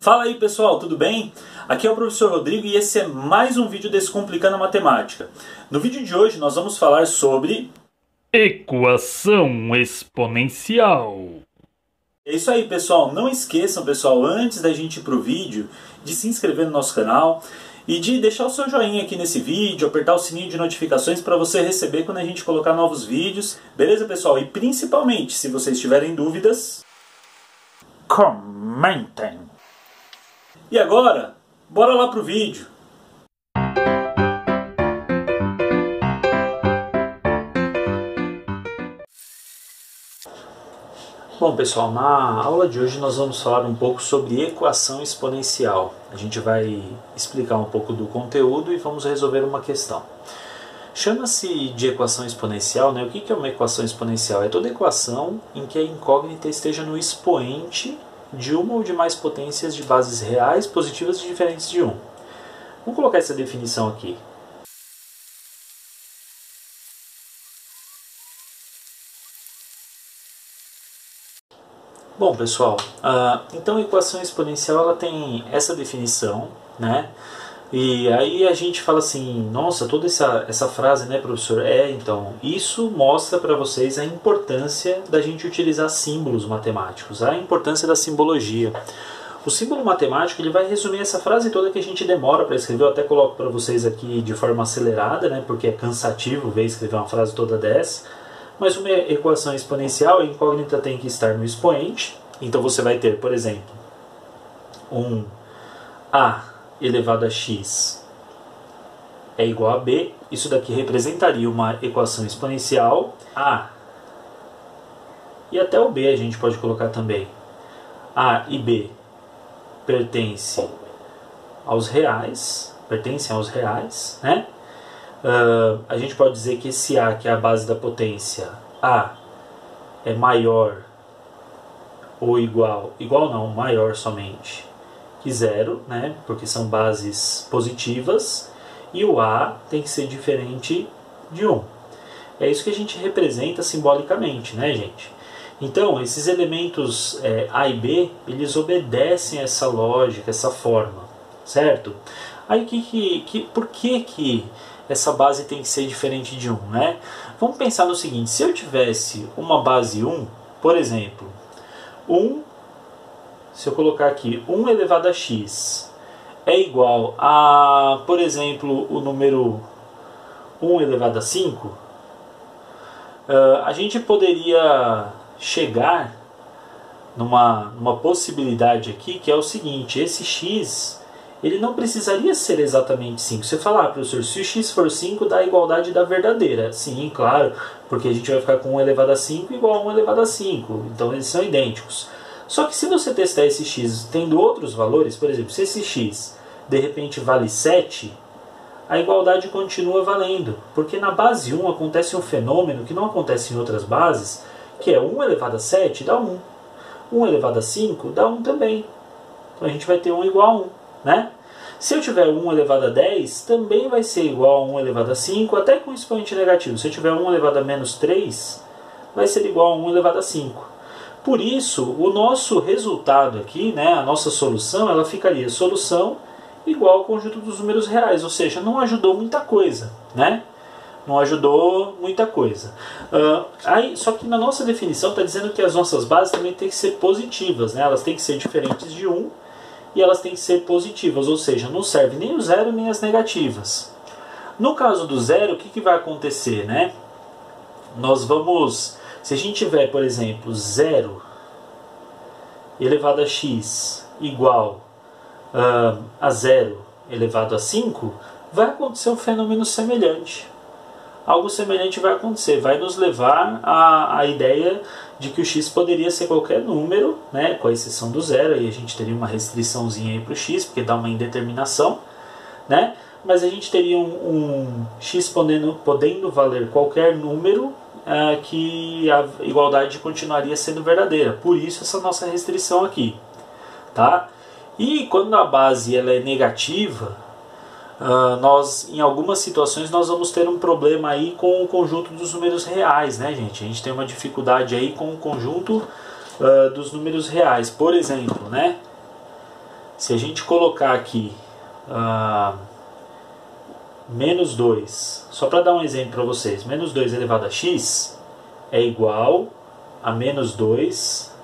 Fala aí pessoal, tudo bem? Aqui é o professor Rodrigo e esse é mais um vídeo Descomplicando a Matemática. No vídeo de hoje nós vamos falar sobre equação exponencial. É isso aí pessoal, não esqueçam pessoal, antes da gente ir para o vídeo, de se inscrever no nosso canal e de deixar o seu joinha aqui nesse vídeo, apertar o sininho de notificações para você receber quando a gente colocar novos vídeos. Beleza pessoal? E principalmente, se vocês tiverem dúvidas, comentem! E agora, bora lá pro vídeo. Bom pessoal, na aula de hoje nós vamos falar um pouco sobre equação exponencial. A gente vai explicar um pouco do conteúdo e vamos resolver uma questão. Chama-se de equação exponencial, né? O que é uma equação exponencial? É toda equação em que a incógnita esteja no expoente de uma ou de mais potências de bases reais positivas e diferentes de 1. Vamos colocar essa definição aqui. Bom pessoal, então a equação exponencial ela tem essa definição, né? E aí a gente fala assim, nossa, toda essa frase, né, professor? Então, isso mostra para vocês a importância da gente utilizar símbolos matemáticos, a importância da simbologia. O símbolo matemático ele vai resumir essa frase toda que a gente demora para escrever. Eu até coloco para vocês aqui de forma acelerada, né, porque é cansativo ver escrever uma frase toda dessa. Mas uma equação exponencial, a incógnita tem que estar no expoente. Então você vai ter, por exemplo, um a elevado a x é igual a b. Isso daqui representaria uma equação exponencial. A e até o b a gente pode colocar também. A e b pertencem aos reais, né? A gente pode dizer que esse a, que é a base da potência, a é maior ou maior somente que zero, né? Porque são bases positivas, e o a tem que ser diferente de 1. É isso que a gente representa simbolicamente, né, gente? Então, esses elementos a e b, eles obedecem essa lógica, essa forma, certo? Aí, por que essa base tem que ser diferente de 1, né? Vamos pensar no seguinte, se eu tivesse uma base 1, por exemplo, se eu colocar aqui 1 elevado a x é igual a, por exemplo, o número 1 elevado a 5, a gente poderia chegar numa possibilidade aqui, que é o seguinte, esse x ele não precisaria ser exatamente 5. Você fala, professor, se o x for 5 dá a igualdade da verdadeira. Sim, claro, porque a gente vai ficar com 1 elevado a 5 igual a 1 elevado a 5, então eles são idênticos. Só que se você testar esse x tendo outros valores, por exemplo, se esse x de repente vale 7, a igualdade continua valendo, porque na base 1 acontece um fenômeno que não acontece em outras bases, que é 1 elevado a 7 dá 1. 1 elevado a 5 dá 1 também. Então a gente vai ter 1 igual a 1, né? Se eu tiver 1 elevado a 10, também vai ser igual a 1 elevado a 5, até com expoente negativo. Se eu tiver 1 elevado a menos 3, vai ser igual a 1 elevado a 5. Por isso, o nosso resultado aqui, né, a nossa solução, ela ficaria solução igual ao conjunto dos números reais, ou seja, não ajudou muita coisa, né? Não ajudou muita coisa. Só que na nossa definição está dizendo que as nossas bases também têm que ser positivas, né? Elas têm que ser diferentes de 1 e elas têm que ser positivas, ou seja, não serve nem o zero nem as negativas. No caso do zero, o que vai acontecer, né? Se a gente tiver, por exemplo, 0 elevado a x igual a 0 elevado a 5, vai acontecer um fenômeno semelhante. Algo semelhante vai acontecer, vai nos levar à ideia de que o x poderia ser qualquer número, né, com a exceção do zero, aí a gente teria uma restriçãozinha aí para o x, porque dá uma indeterminação, né? Mas a gente teria um x podendo valer qualquer número, que a igualdade continuaria sendo verdadeira. Por isso essa nossa restrição aqui, tá? E quando a base ela é negativa, em algumas situações nós vamos ter um problema aí com o conjunto dos números reais, né, gente? A gente tem uma dificuldade aí com o conjunto dos números reais. Por exemplo, né? Se a gente colocar aqui menos 2, só para dar um exemplo para vocês, menos 2 elevado a x é igual a menos 2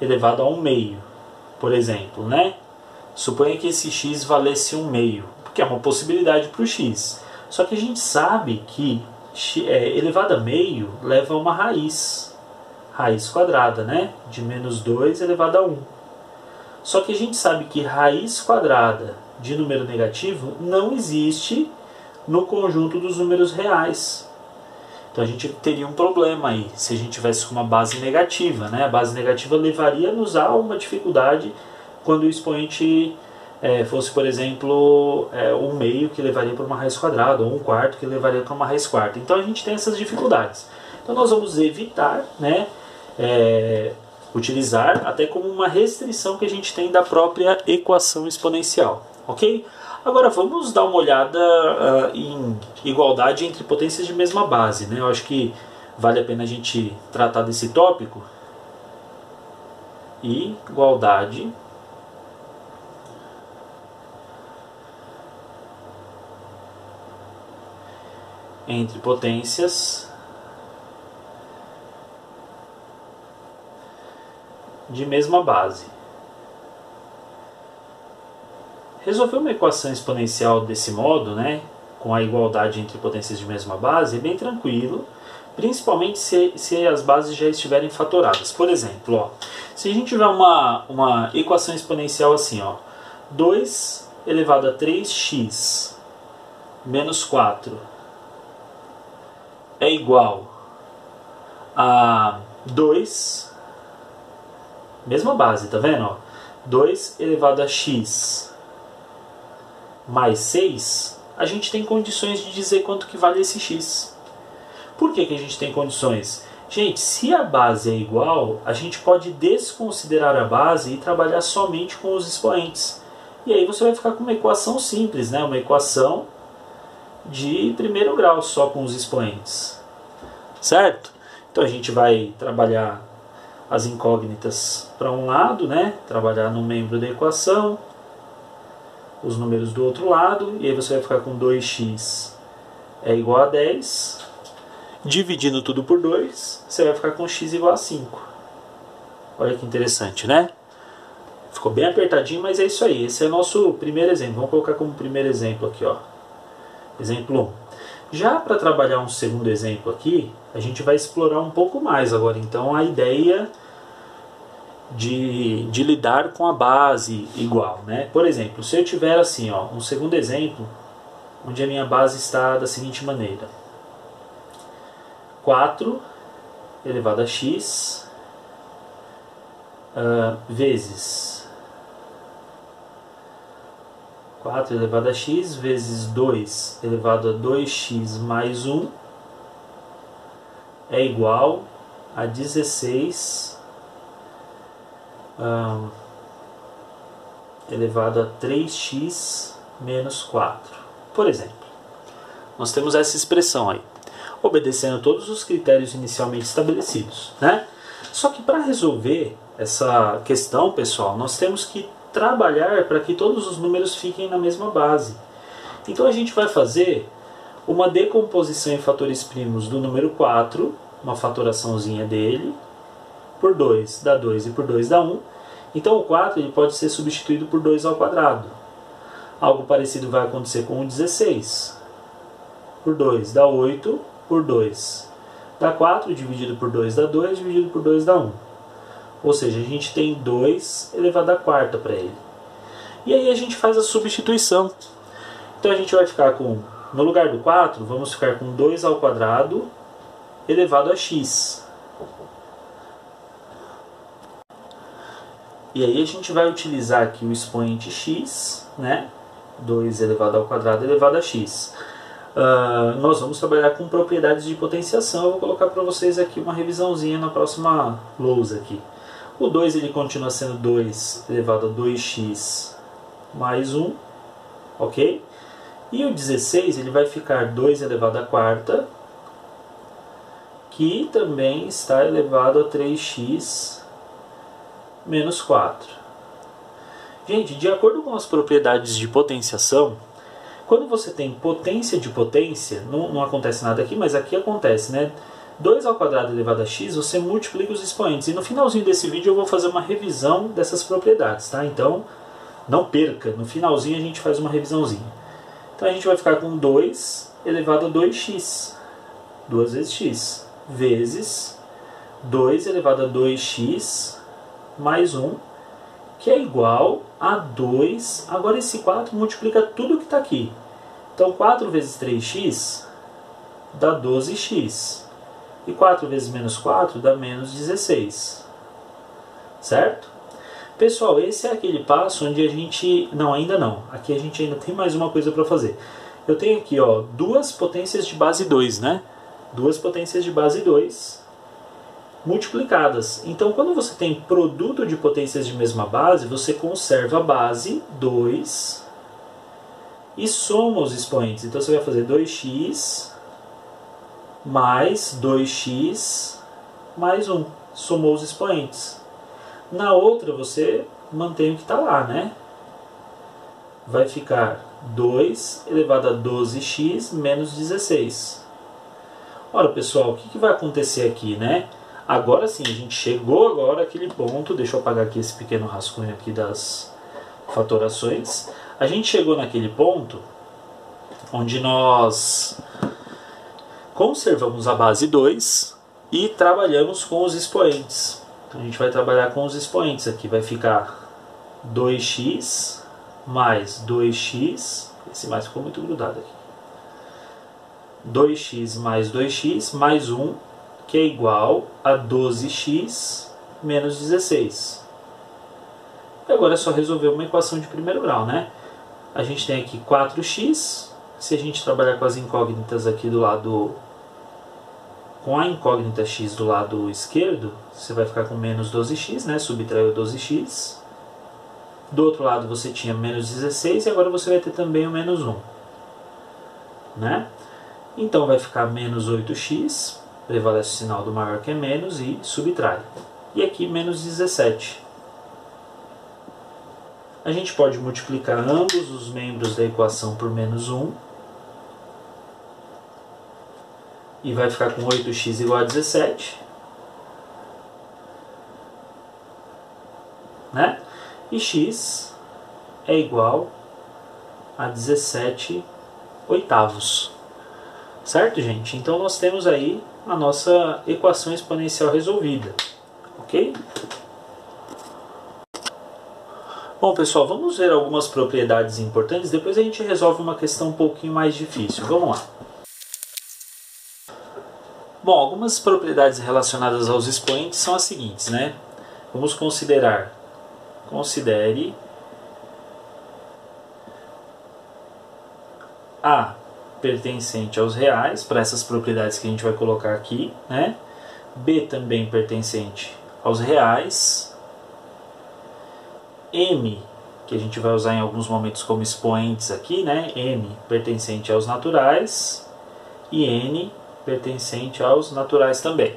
elevado a 1 meio, por exemplo, né? Suponha que esse x valesse 1 meio, porque é uma possibilidade para o x. Só que a gente sabe que elevado a meio leva a uma raiz quadrada, né? De menos 2 elevado a 1. Só que a gente sabe que raiz quadrada de número negativo não existe no conjunto dos números reais. Então a gente teria um problema aí, se a gente tivesse uma base negativa, né? A base negativa levaria-nos a uma dificuldade quando o expoente fosse, por exemplo, 1 meio, que levaria para uma raiz quadrada, ou 1 quarto, que levaria para uma raiz quarta. Então a gente tem essas dificuldades. Então nós vamos evitar, né, utilizar até como uma restrição que a gente tem da própria equação exponencial. Ok? Agora vamos dar uma olhada em igualdade entre potências de mesma base, né? Eu acho que vale a pena a gente tratar desse tópico. Igualdade entre potências de mesma base. Resolver uma equação exponencial desse modo, né, com a igualdade entre potências de mesma base, é bem tranquilo, principalmente se as bases já estiverem fatoradas. Por exemplo, ó, se a gente tiver uma equação exponencial assim, ó, 2 elevado a 3x menos 4 é igual a 2, mesma base, tá vendo? Ó? 2 elevado a x mais 6, a gente tem condições de dizer quanto que vale esse x. Por que a gente tem condições? Gente, se a base é igual, a gente pode desconsiderar a base e trabalhar somente com os expoentes. E aí você vai ficar com uma equação simples, né? Uma equação de primeiro grau só com os expoentes. Certo? Então a gente vai trabalhar as incógnitas para um lado, né? Trabalhar no membro da equação, os números do outro lado, e aí você vai ficar com 2x é igual a 10. Dividindo tudo por 2, você vai ficar com x igual a 5. Olha que interessante, né? Ficou bem apertadinho, mas é isso aí. Esse é o nosso primeiro exemplo. Vamos colocar como primeiro exemplo aqui, ó. Exemplo 1. Já para trabalhar um segundo exemplo aqui, a gente vai explorar um pouco mais agora, então, a ideia de lidar com a base igual, né? Por exemplo, se eu tiver assim, ó, um segundo exemplo, onde a minha base está da seguinte maneira: 4 elevado a x vezes 4 elevado a x vezes 2 elevado a 2x mais 1 é igual a 16 elevado a 3x menos 4. Por exemplo, nós temos essa expressão aí, obedecendo todos os critérios inicialmente estabelecidos, né? Só que para resolver essa questão, pessoal, nós temos que trabalhar para que todos os números fiquem na mesma base. Então a gente vai fazer uma decomposição em fatores primos do número 4, uma fatoraçãozinha dele, por 2 dá 2 e por 2 dá 1. Então o 4 ele pode ser substituído por 2 ao quadrado. Algo parecido vai acontecer com o 16. Por 2 dá 8, por 2 dá 4, dividido por 2 dá 2, dividido por 2 dá 1. Ou seja, a gente tem 2 elevado à quarta para ele. E aí a gente faz a substituição. Então a gente vai ficar com, no lugar do 4, vamos ficar com 2 ao quadrado elevado a x. E aí a gente vai utilizar aqui o expoente x, né? 2 elevado ao quadrado elevado a x. Nós vamos trabalhar com propriedades de potenciação. Eu vou colocar para vocês aqui uma revisãozinha na próxima lousa aqui. O 2 ele continua sendo 2 elevado a 2x mais 1, ok? E o 16 ele vai ficar 2 elevado à quarta, que também está elevado a 3x menos 4. Gente, de acordo com as propriedades de potenciação, quando você tem potência de potência, não acontece nada aqui, mas aqui acontece, né? 2 ao quadrado elevado a x, você multiplica os expoentes. E no finalzinho desse vídeo eu vou fazer uma revisão dessas propriedades, tá? Então, não perca, no finalzinho a gente faz uma revisãozinha. Então a gente vai ficar com 2 elevado a 2x, 2 vezes x, vezes 2 elevado a 2x mais 1, que é igual a 2. Agora esse 4 multiplica tudo que está aqui. Então 4 vezes 3x dá 12x. E 4 vezes menos 4 dá menos 16. Certo? Pessoal, esse é aquele passo onde a gente... Não, ainda não. Aqui a gente ainda tem mais uma coisa para fazer. Eu tenho aqui, ó, duas potências de base 2, né? Duas potências de base 2 multiplicadas. Então, quando você tem produto de potências de mesma base, você conserva a base 2 e soma os expoentes. Então, você vai fazer 2x mais 2x mais 1. Somou os expoentes. Na outra, você mantém o que está lá, né? Vai ficar 2 elevado a 12x menos 16. Ora, pessoal, o que vai acontecer aqui, né? Agora sim, a gente chegou agora àquele ponto. Deixa eu apagar aqui esse pequeno rascunho aqui das fatorações. A gente chegou naquele ponto onde nós conservamos a base 2 e trabalhamos com os expoentes. Então a gente vai trabalhar com os expoentes aqui. Vai ficar 2x mais 2x. Esse mais ficou muito grudado aqui. 2x mais 2x mais 1, que é igual a 12x menos 16. E agora é só resolver uma equação de primeiro grau, né? A gente tem aqui 4x. Se a gente trabalhar com as incógnitas aqui do lado... Com a incógnita x do lado esquerdo, você vai ficar com menos 12x, né? Subtraiu 12x. Do outro lado você tinha menos 16 e agora você vai ter também o menos 1. Né? Então vai ficar menos 8x, prevalece o sinal do maior que é menos e subtrai. E aqui menos 17. A gente pode multiplicar ambos os membros da equação por menos 1. E vai ficar com 8x igual a 17. Né? E x é igual a 17 oitavos. Certo, gente? Então nós temos aí a nossa equação exponencial resolvida. Ok? Bom, pessoal, vamos ver algumas propriedades importantes. Depois a gente resolve uma questão um pouquinho mais difícil. Vamos lá. Bom, algumas propriedades relacionadas aos expoentes são as seguintes, né? Vamos considerar. Considere A pertencente aos reais, para essas propriedades que a gente vai colocar aqui, né? B também pertencente aos reais. M, que a gente vai usar em alguns momentos como expoentes aqui, né? M pertencente aos naturais. E N pertencente aos naturais também.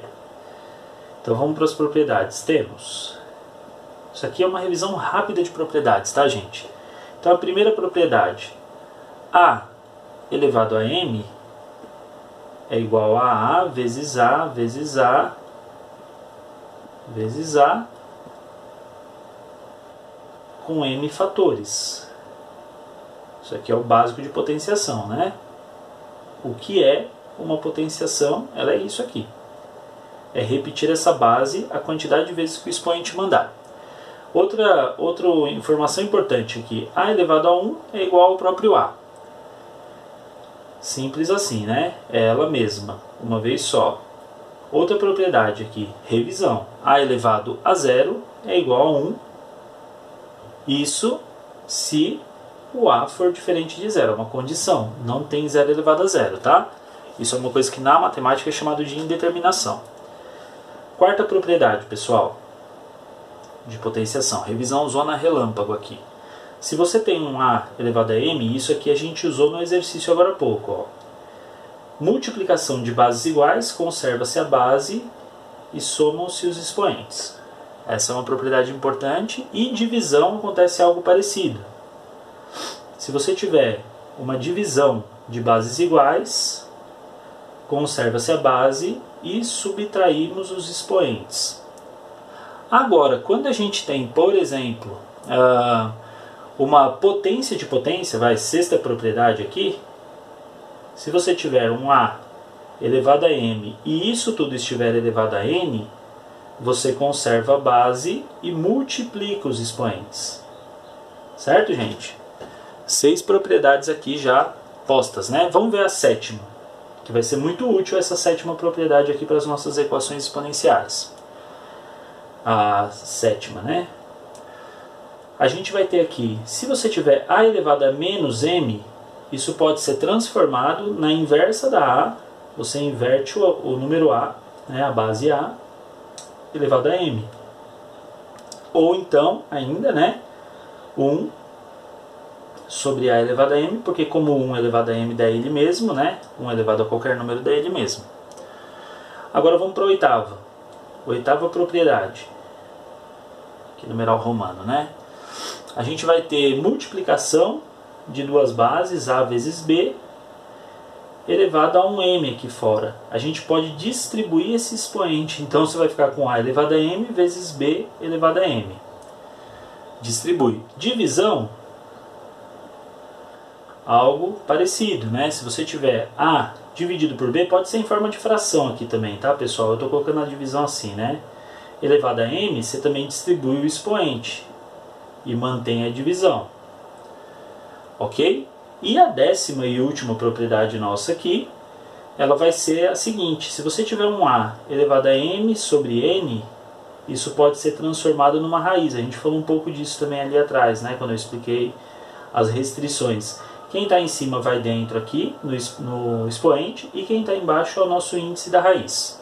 Então vamos para as propriedades. Temos... Isso aqui é uma revisão rápida de propriedades, tá, gente? Então a primeira propriedade, A elevado a M é igual a vezes A vezes A vezes A com M fatores. Isso aqui é o básico de potenciação, né? O que é uma potenciação? Ela é isso aqui. É repetir essa base a quantidade de vezes que o expoente mandar. Outra informação importante aqui, A elevado a 1 é igual ao próprio A. Simples assim, né? É ela mesma, uma vez só. Outra propriedade aqui, revisão. A elevado a 0 é igual a 1. Isso se o A for diferente de 0, é uma condição. Não tem 0 elevado a 0, tá? Isso é uma coisa que na matemática é chamado de indeterminação. Quarta propriedade, pessoal, de potenciação. Revisão zona relâmpago aqui. Se você tem um A elevado a M, isso aqui a gente usou no exercício agora há pouco. Ó. Multiplicação de bases iguais, conserva-se a base e somam-se os expoentes. Essa é uma propriedade importante. E divisão acontece algo parecido. Se você tiver uma divisão de bases iguais, conserva-se a base e subtraímos os expoentes. Agora, quando a gente tem, por exemplo, uma potência de potência, sexta propriedade aqui, se você tiver um A elevado a M e isso tudo estiver elevado a N, você conserva a base e multiplica os expoentes. Certo, gente? 6 propriedades aqui já postas, né? Vamos ver a sétima, que vai ser muito útil essa sétima propriedade aqui para as nossas equações exponenciais. A sétima, né? A gente vai ter aqui, se você tiver A elevado a menos M, isso pode ser transformado na inversa da A. Você inverte o número A, né, a base A, elevado a M. Ou então, ainda, né, 1 sobre A elevado a M, porque como 1 elevado a M dá ele mesmo, né, 1 elevado a qualquer número dá ele mesmo. Agora vamos para a oitava. Oitava propriedade. Aqui, numeral romano, né? A gente vai ter multiplicação de duas bases, A vezes B, elevado a um M aqui fora. A gente pode distribuir esse expoente. Então você vai ficar com A elevado a M vezes B elevado a M. Distribui. Divisão, algo parecido, né? Se você tiver A dividido por B, pode ser em forma de fração aqui também, tá, pessoal? Eu estou colocando a divisão assim, né? Elevado a M, você também distribui o expoente e mantém a divisão. Ok? E a décima e última propriedade nossa aqui, ela vai ser a seguinte: se você tiver um A elevado a M sobre N, isso pode ser transformado numa raiz. A gente falou um pouco disso também ali atrás, né, quando eu expliquei as restrições. Quem está em cima vai dentro aqui no expoente e quem está embaixo é o nosso índice da raiz.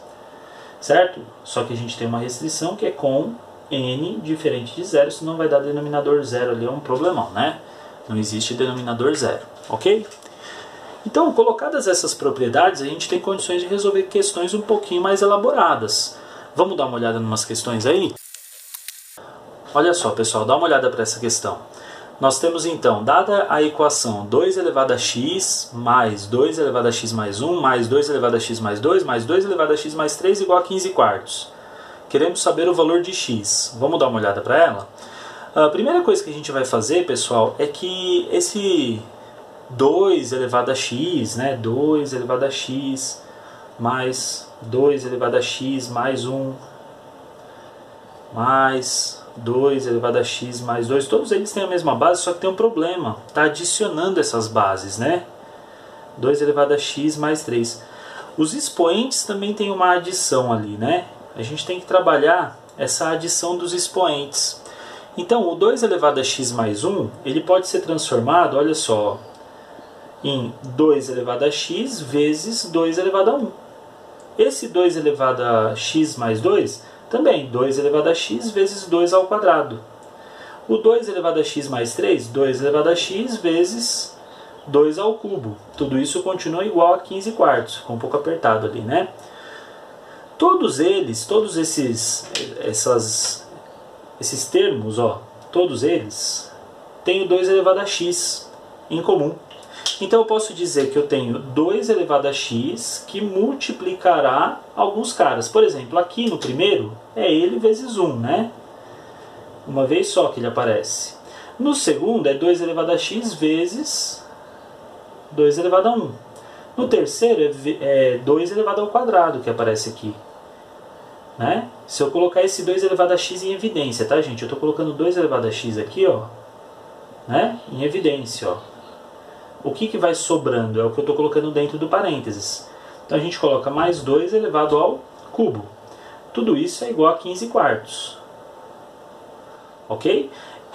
Certo? Só que a gente tem uma restrição que é com N diferente de zero, senão vai dar denominador zero ali, é um problemão, né? Não existe denominador zero, ok? Então, colocadas essas propriedades, a gente tem condições de resolver questões um pouquinho mais elaboradas. Vamos dar uma olhada em umas questões aí? Olha só, pessoal, dá uma olhada para essa questão. Nós temos então, dada a equação 2 elevado a x mais 2 elevado a x mais 1 mais 2 elevado a x mais 2 mais 2 elevado a x mais 3 igual a 15 quartos. Queremos saber o valor de x. Vamos dar uma olhada para ela? A primeira coisa que a gente vai fazer, pessoal, é que esse 2 elevado a x, né, 2 elevado a x mais 2 elevado a x mais 1 mais 2 elevado a x mais 2, todos eles têm a mesma base, só que tem um problema, está adicionando essas bases, né? 2 elevado a x mais 3. Os expoentes também têm uma adição ali, né? A gente tem que trabalhar essa adição dos expoentes. Então, o 2 elevado a x mais 1, ele pode ser transformado, olha só, em 2 elevado a x vezes 2 elevado a 1. Esse 2 elevado a x mais 2, também 2 elevado a x vezes 2 ao quadrado. O 2 elevado a x mais 3, 2 elevado a x vezes 2 ao cubo. Tudo isso continua igual a 15 quartos. Ficou um pouco apertado ali, né? Todos eles, esses termos, ó, todos eles têm o 2 elevado a x em comum. Então eu posso dizer que eu tenho 2 elevado a x que multiplicará alguns caras. Por exemplo, aqui no primeiro é ele vezes 1, né? Uma vez só que ele aparece. No segundo é 2 elevado a x vezes 2 elevado a 1. No terceiro é 2 elevado ao quadrado que aparece aqui. Né? Se eu colocar esse 2 elevado a x em evidência, tá, gente? Eu estou colocando 2 elevado a x aqui, ó, né? Em evidência, ó. O que vai sobrando é o que eu estou colocando dentro do parênteses. Então a gente coloca mais 2 elevado ao cubo. Tudo isso é igual a 15 quartos. Ok?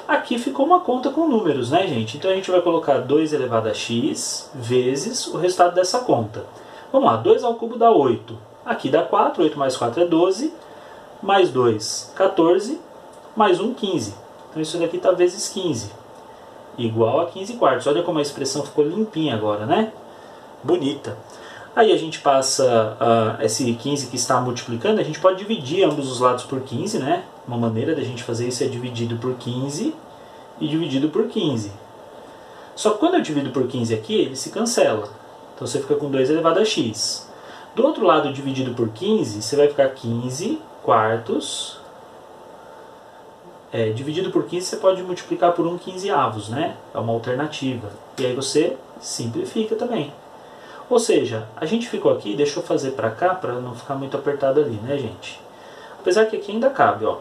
Aqui ficou uma conta com números, né, gente? Então a gente vai colocar 2 elevado a x vezes o resultado dessa conta. Vamos lá, 2 ao cubo dá 8. Aqui dá 4, 8 mais 4 é 12. Mais 2, 14. Mais 1, 15. Então isso daqui está vezes 15. Igual a 15 quartos. Olha como a expressão ficou limpinha agora, né? Bonita. Aí a gente passa esse 15 que está multiplicando, a gente pode dividir ambos os lados por 15, né? Uma maneira da gente fazer isso é dividido por 15 e dividido por 15. Só que quando eu divido por 15 aqui, ele se cancela. Então você fica com 2 elevado a x. Do outro lado, dividido por 15, você vai ficar 15 quartos. Dividido por 15, você pode multiplicar por 1 quinzeavos, né? É uma alternativa. E aí você simplifica também. Ou seja, a gente ficou aqui, deixa eu fazer para cá, para não ficar muito apertado ali, né, gente? Apesar que aqui ainda cabe, ó.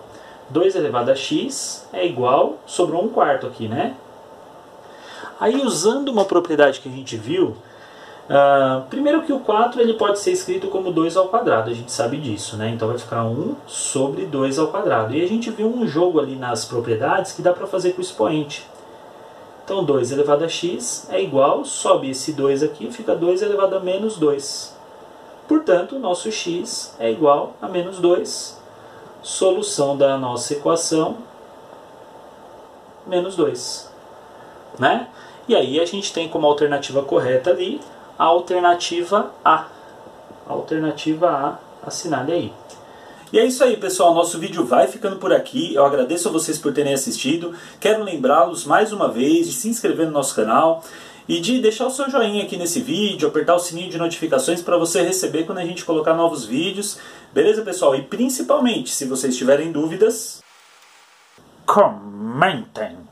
2 elevado a x é igual, sobrou 1 quarto aqui, né? Aí, usando uma propriedade que a gente viu, primeiro que o 4 ele pode ser escrito como 2 ao quadrado, a gente sabe disso, né? Então vai ficar 1 sobre 2 ao quadrado. E a gente viu um jogo ali nas propriedades que dá para fazer com o expoente. Então 2 elevado a x é igual, sobe esse 2 aqui, fica 2 elevado a menos 2. Portanto, o nosso x é igual a menos 2. Solução da nossa equação, menos 2. Né? E aí a gente tem como alternativa correta ali a alternativa A. A alternativa A assinada aí. E é isso aí, pessoal. Nosso vídeo vai ficando por aqui. Eu agradeço a vocês por terem assistido. Quero lembrá-los mais uma vez de se inscrever no nosso canal e de deixar o seu joinha aqui nesse vídeo, apertar o sininho de notificações para você receber quando a gente colocar novos vídeos. Beleza, pessoal? E principalmente, se vocês tiverem dúvidas, comentem!